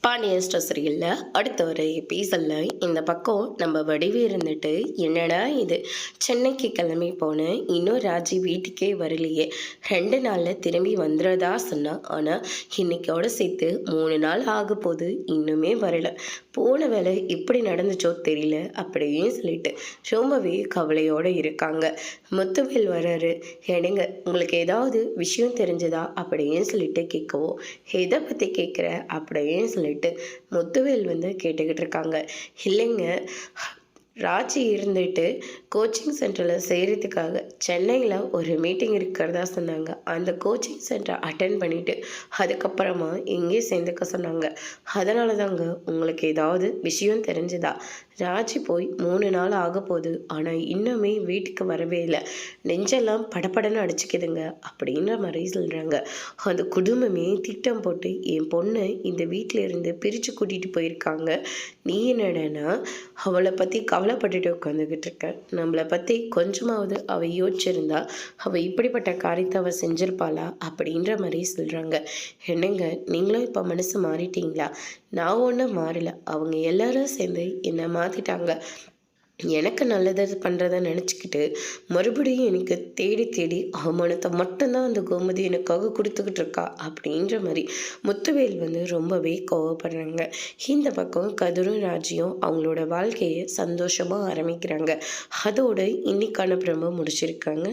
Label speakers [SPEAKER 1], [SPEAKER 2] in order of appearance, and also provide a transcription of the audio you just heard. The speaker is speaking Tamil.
[SPEAKER 1] பாண்டியன் ஸ்டோர் சீரியலில் அடுத்த ஒரு எபிசோடில் இந்த பக்கம் நம்ம வடிவு இருந்துட்டு என்னடா இது சென்னைக்கு கிளம்பி போனேன், இன்னும் ராஜி வீட்டுக்கே வரலையே, 2 நாளில் திரும்பி வந்துடுறதா சொன்னா, ஆனால் இன்னைக்கோட சேர்த்து 3 நாள் ஆக போது இன்னுமே வரலை. போன வேலை இப்படி நடந்துச்சோ தெரியல அப்படின்னு சொல்லிட்டு ரொம்பவே கவலையோடு இருக்காங்க. முத்துவேல் வர்றாரு. என்னங்க உங்களுக்கு ஏதாவது விஷயம் தெரிஞ்சதா அப்படின்னு சொல்லிட்டு கேட்கவும், எதை பற்றி கேட்குற அப்படின்னு சொல்லிட்டு முத்துவேல் கேட்டுக்கிட்டு இருக்காங்க. இல்லைங்க, ராஜி இருந்துட்டு கோச்சிங் சென்டரில் செய்கிறதுக்காக சென்னையில் ஒரு மீட்டிங் இருக்கிறதா சொன்னாங்க. அந்த கோச்சிங் சென்டரை அட்டென்ட் பண்ணிவிட்டு அதுக்கப்புறமா இங்கே சேர்ந்துக்க சொன்னாங்க. அதனால தாங்க உங்களுக்கு ஏதாவது விஷயம் தெரிஞ்சுதா? ராஜி போய் 3 நாள் ஆக போகுது, ஆனால் இன்னுமே வீட்டுக்கு வரவே இல்லை, நெஞ்செல்லாம் படப்படன்னு அடிச்சுக்குதுங்க அப்படின்ற மாதிரி சொல்கிறாங்க. அந்த குடும்பமே திட்டம் போட்டு என் பொண்ணை இந்த வீட்டில் இருந்து பிரித்து கூட்டிகிட்டு போயிருக்காங்க. நீ என்னடனா அவளை பற்றி கவலைப்பட்டுட்டு உட்காந்துக்கிட்டு இருக்க. நம்மளை பற்றி கொஞ்சமாவது அவள் யோசிச்சிருந்தா அவள் இப்படிப்பட்ட காரியத்தை அவள் செஞ்சிருப்பாளா அப்படின்ற மாதிரி சொல்கிறாங்க. என்னங்க நீங்களும் இப்போ மனசு மாறிட்டீங்களா? நான் ஒன்றும் மாறல, அவங்க எல்லாரும் சேர்ந்து என்னை மாற்றிட்டாங்க. எனக்கு நல்லது பண்ணுறத நினச்சிக்கிட்டு மறுபடியும் எனக்கு தேடி தேடி அவமானத்தை மட்டும்தான் அந்த கோமதி எனக்காக கொடுத்துக்கிட்டு இருக்கா அப்படின்ற மாதிரி முத்துவேல் ரொம்பவே கோவப்படுறாங்க. இந்த பக்கம் கதிரும் ராஜியும் அவங்களோட வாழ்க்கையை சந்தோஷமாக ஆரம்பிக்கிறாங்க. அதோடு இன்னைக்கான பிரம முடிச்சிருக்காங்க.